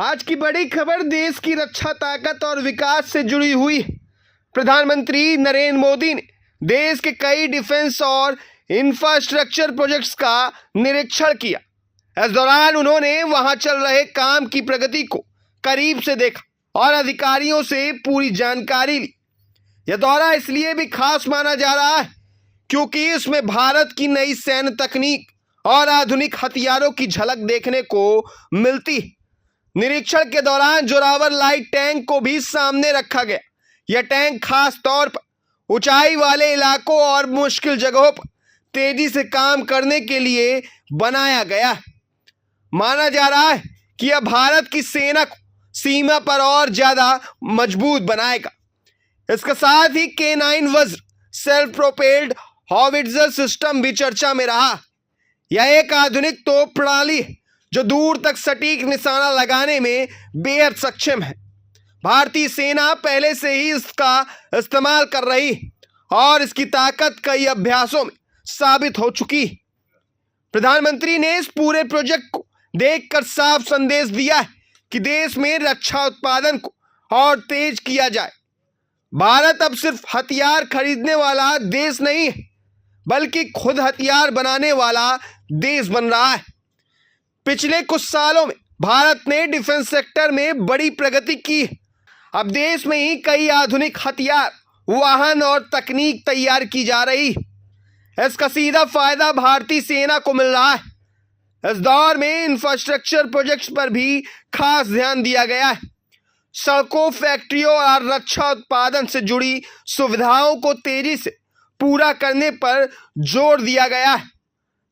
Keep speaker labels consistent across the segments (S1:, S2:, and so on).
S1: आज की बड़ी खबर देश की रक्षा ताकत और विकास से जुड़ी हुई है। प्रधानमंत्री नरेंद्र मोदी ने देश के कई डिफेंस और इंफ्रास्ट्रक्चर प्रोजेक्ट्स का निरीक्षण किया। इस दौरान उन्होंने वहां चल रहे काम की प्रगति को करीब से देखा और अधिकारियों से पूरी जानकारी ली। यह दौरा इसलिए भी खास माना जा रहा है क्योंकि इसमें भारत की नई सैन्य तकनीक और आधुनिक हथियारों की झलक देखने को मिलती है। निरीक्षण के दौरान जोरावर लाइट टैंक को भी सामने रखा गया। यह टैंक खास तौर पर ऊंचाई वाले इलाकों और मुश्किल जगहों पर तेजी से काम करने के लिए बनाया गया है। माना जा रहा है कि यह भारत की सेना को सीमा पर और ज्यादा मजबूत बनाएगा। इसके साथ ही K9 वज्र सेल्फ प्रोपेल्ड हॉविट्जर सिस्टम भी चर्चा में रहा। यह एक आधुनिक तोप प्रणाली है जो दूर तक सटीक निशाना लगाने में बेहद सक्षम है। भारतीय सेना पहले से ही इसका इस्तेमाल कर रही है और इसकी ताकत कई अभ्यासों में साबित हो चुकी है। प्रधानमंत्री ने इस पूरे प्रोजेक्ट को देखकर साफ संदेश दिया है कि देश में रक्षा उत्पादन को और तेज किया जाए। भारत अब सिर्फ हथियार खरीदने वाला देश नहीं है बल्कि खुद हथियार बनाने वाला देश बन रहा है। पिछले कुछ सालों में भारत ने डिफेंस सेक्टर में बड़ी प्रगति की है। अब देश में ही कई आधुनिक हथियार, वाहन और तकनीक तैयार की जा रही है। इसका सीधा फायदा भारतीय सेना को मिल रहा है। इस दौर में इंफ्रास्ट्रक्चर प्रोजेक्ट्स पर भी खास ध्यान दिया गया है। सड़कों, फैक्ट्रियों और रक्षा उत्पादन से जुड़ी सुविधाओं को तेजी से पूरा करने पर जोर दिया गया है।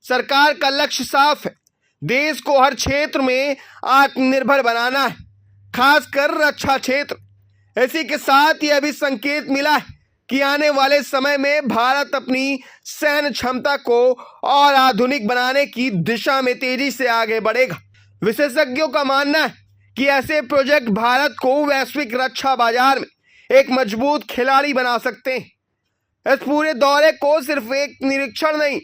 S1: सरकार का लक्ष्य साफ है, देश को हर क्षेत्र में आत्मनिर्भर बनाना है, खासकर रक्षा क्षेत्र। इसी के साथ यह भी संकेत मिला है कि आने वाले समय में भारत अपनी सैन्य क्षमता को और आधुनिक बनाने की दिशा में तेजी से आगे बढ़ेगा। विशेषज्ञों का मानना है कि ऐसे प्रोजेक्ट भारत को वैश्विक रक्षा बाजार में एक मजबूत खिलाड़ी बना सकते हैं। इस पूरे दौरे को सिर्फ एक निरीक्षण नहीं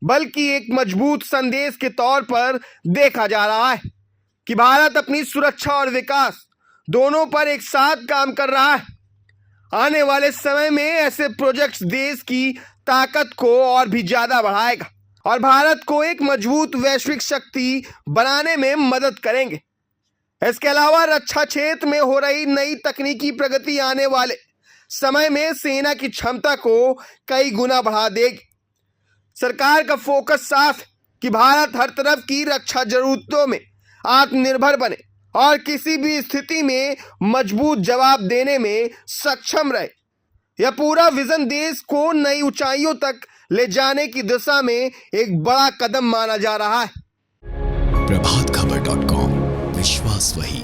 S1: बल्कि एक मजबूत संदेश के तौर पर देखा जा रहा है कि भारत अपनी सुरक्षा और विकास दोनों पर एक साथ काम कर रहा है। आने वाले समय में ऐसे प्रोजेक्ट्स देश की ताकत को और भी ज्यादा बढ़ाएगा और भारत को एक मजबूत वैश्विक शक्ति बनाने में मदद करेंगे। इसके अलावा रक्षा क्षेत्र में हो रही नई तकनीकी प्रगति आने वाले समय में सेना की क्षमता को कई गुना बढ़ा देगी। सरकार का फोकस साफ है कि भारत हर तरफ की रक्षा जरूरतों में आत्मनिर्भर बने और किसी भी स्थिति में मजबूत जवाब देने में सक्षम रहे। यह पूरा विजन देश को नई ऊंचाइयों तक ले जाने की दिशा में एक बड़ा कदम माना जा रहा है।
S2: प्रभातखबर.com, विश्वास वही।